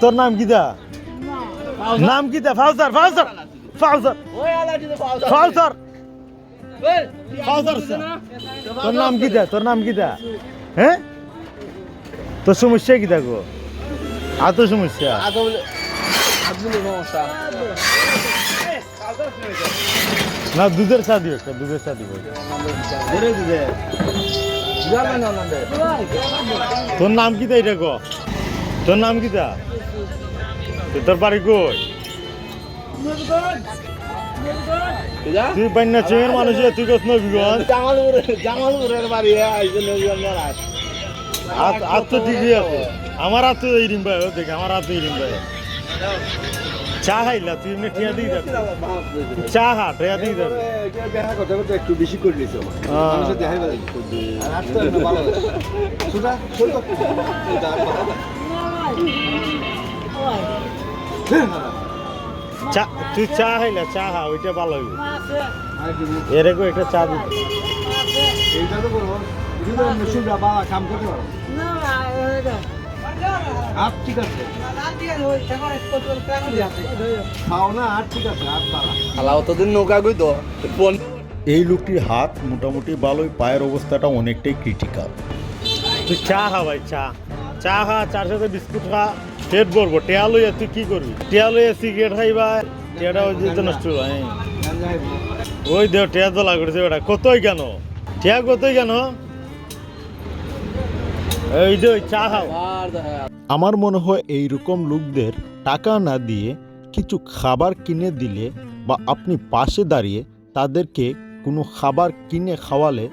তোর নাম কি দা? নাম কি দা? ফাউজার ফাউজার ফাউজার ফাউজার ফাউজার। তোর নাম কি দা? তোর নাম কি দা? হ্যাঁ, তোর সমস্যা কি দেখো? এত সমস্যা না, দুধের চা দিও, একটা দুধের চা দিব। তোর নাম কি দা? এটা গো, তোর নাম কি দা? তোর বাড়ি কই? তুই পান্না চেঙের মানুষ, তুই কস নবীগঞ্জ? জামালপুরের বাড়ি আর তো ঠিকই আছে। আমার হাত তো এই রিম ভাই, দেখে আমার হাত এই রিম ভাই। চা খাইলা তুই এমনি টিয়া দিই যাবে, চা খা টিয়া দিই যাবে। দেখা কথা বলতে একটু বেশি করে দিয়েছে মানুষের দেখাই চা, তুই চা খাইলা, চা খা, ওইটা ভালো হইব। এরকম একটা চা দিতে এইটা তো করবো কাম করতে পারো। আপ ঠিক আছে, খাও না, আর ঠিক আছে, আর খালা অতদিন নৌকা গই তো। এই লোকটির হাত মোটামুটি ভালোই, পায়ের অবস্থাটা অনেকটাই ক্রিটিক্যাল। তুই চা খা ভাই, চা চা খা, চার সাথে বিস্কুট খা, পেট ভরবো। টেয়া লইয়া তুই কি করবি? টেয়া লইয়া সিগারেট খাইবা, টেয়াটা ওই যে নষ্ট হয়। ওই দেও টেয়া তোলা করেছে ওটা, কতই কেন টেয়া, কতই কেন? এই যে চা খাও। আমার মনে হয় এইরকম লোকদের টাকা না দিয়ে কিছু খাবার কিনে দিলে, বা আপনি পাশে দাঁড়িয়ে তাদেরকে কোনো খাবার কিনে খাওয়ালে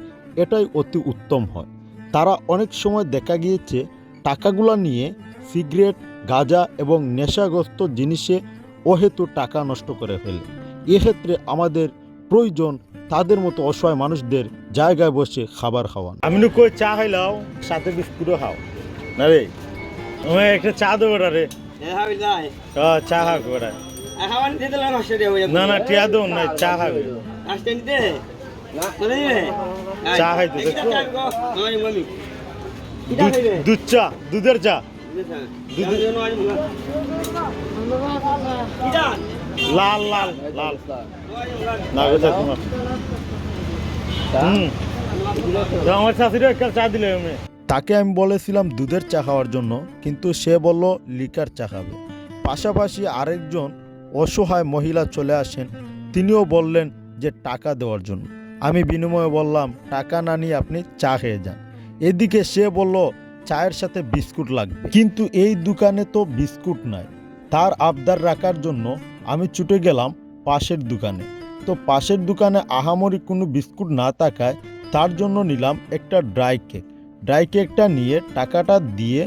এটাই অতি উত্তম হয়। তারা অনেক সময় দেখা গিয়েছে টাকাগুলো নিয়ে সিগারেট, গাঁজা এবং নেশাগ্রস্ত জিনিসে অহেতু টাকা নষ্ট করে ফেলে। এক্ষেত্রে আমাদের প্রয়োজন তাদের মতো অসহায় মানুষদের জায়গায় বসে খাবার খাওয়ানো। আমি কই চা খাইলাও, সাথে বিস্কুটও খাও না রে, একটা চা দেবো রে। চা খাবো না, না টিয়া দেবো না, চা খাবে, চা খাইতে দুধ চা, দুধের চা, লাল লাল লাল না তোমার। আমার শাশুড়ি একটা চা দিলে। তাকে আমি বলেছিলাম দুধের চা খাওয়ার জন্য, কিন্তু সে বলল লিকার চা খাবে। পাশাপাশি আরেকজন অসহায় মহিলা চলে আসেন, তিনিও বললেন যে টাকা দেওয়ার জন্য। আমি বিনিময়ে বললাম টাকা না নিয়ে আপনি চা খেয়ে যান। এদিকে সে বলল চায়ের সাথে বিস্কুট লাগবে, কিন্তু এই দোকানে তো বিস্কুট নাই। তার আবদার রাখার জন্য আমি ছুটে গেলাম পাশের দোকানে। তো পাশের দোকানে আহামরি কোনো বিস্কুট না থাকায় তার জন্য নিলাম একটা ড্রাই কেক। ড্রাই কেকটা নিয়ে টাকাটা দিয়ে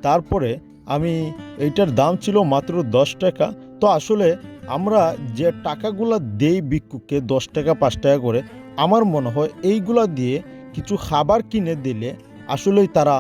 তারপরে আমি, এইটার দাম ছিল মাত্র 10 টাকা। তো আসলে আমরা যে টাকাগুলো দেই ভিক্ষুককে 10 টাকা 5 টাকা করে, আমার মনে হয় এইগুলা দিয়ে কিছু খাবার কিনে দিলে আসলেই তারা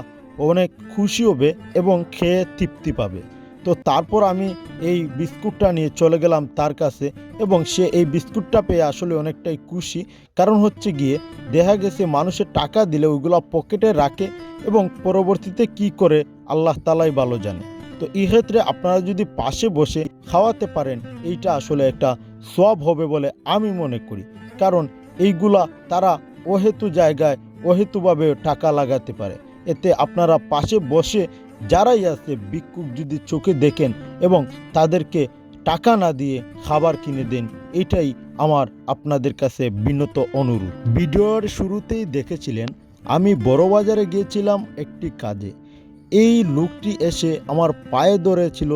অনেক খুশি হবে এবং খেয়ে তৃপ্তি পাবে। তো তারপর আমি এই বিস্কুটটা নিয়ে চলে গেলাম তার কাছে, এবং সে এই বিস্কুটটা পেয়ে আসলে অনেকটাই খুশি। কারণ হচ্ছে গিয়ে দেখা গেছে মানুষের টাকা দিলে ওইগুলো পকেটে রাখে এবং পরবর্তীতে কি করে আল্লাহ তাআলাই ভালো জানে। তো এই ক্ষেত্রে আপনারা যদি পাশে বসে খাওয়াতে পারেন, এইটা আসলে একটা সওয়াব হবে বলে আমি মনে করি। কারণ এইগুলা তারা অহেতু জায়গায় অহেতুভাবে টাকা লাগাতে পারে। এতে আপনারা পাশে বসে যারাই আছে ভিক্ষুক যদি চোখে দেখেন এবং তাদেরকে টাকা না দিয়ে খাবার কিনে দেন, এটাই আমার আপনাদের কাছে বিনত অনুরোধ। ভিডিওর শুরুতেই দেখেছিলেন আমি বড়বাজারে গিয়েছিলাম একটি কাজে। এই লোকটি এসে আমার পায়ে ধরেছিল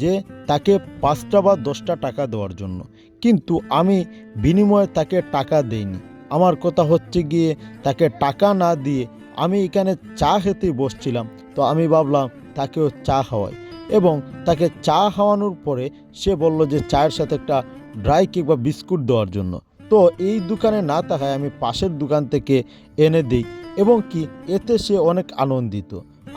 যে তাকে 5টা বা 10টা টাকা দেওয়ার জন্য, কিন্তু আমি বিনিময়ে তাকে টাকা দেইনি। আমার কথা হচ্ছে গিয়ে তাকে টাকা না দিয়ে আমি এখানে চা খেতেই বসছিলাম। তো আমি ভাবলাম তাকেও চা খাওয়াই, এবং তাকে চা খাওয়ানোর পরে সে বলল যে চায়ের সাথে একটা ড্রাই কেক বা বিস্কুট দেওয়ার জন্য। তো এই দোকানে না থাকায় আমি পাশের দোকান থেকে এনে দিই, এবং কি এতে সে অনেক আনন্দিত।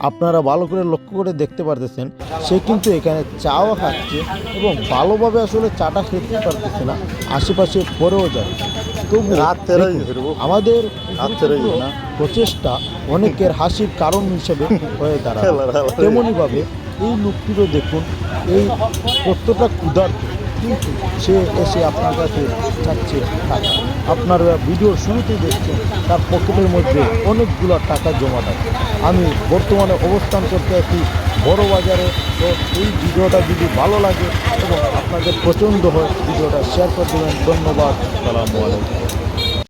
আপনারা ভালো করে লক্ষ্য করে দেখতে পারতেছেন সে কিন্তু এখানে চাও খাচ্ছে এবং ভালোভাবে আসলে চাটা খেতে পারতেছে না, আশেপাশে পড়েও যাচ্ছে। তবু দেখুন, আমাদের গুরুত্বপূর্ণ প্রচেষ্টা অনেকের হাসির কারণ হিসেবে হয়ে দাঁড়ায়। তেমনইভাবে এই লোকটিরও দেখুন, এই কতটা ক্ষুধার্ত, কিন্তু সে এসে আপনার কাছে চাচ্ছে টাকা। আপনার ভিডিওর শুরুতেই দেখছেন তার পকেটের মধ্যে অনেকগুলো টাকা জমা থাকে। আমি বর্তমানে অবস্থান করতে আছি বড় বাজারে। তো এই ভিডিওটা যদি ভালো লাগে এবং আপনাদের পছন্দ হয় ভিডিওটা শেয়ার করে দেবেন। ধন্যবাদ। আসসালামু আলাইকুম।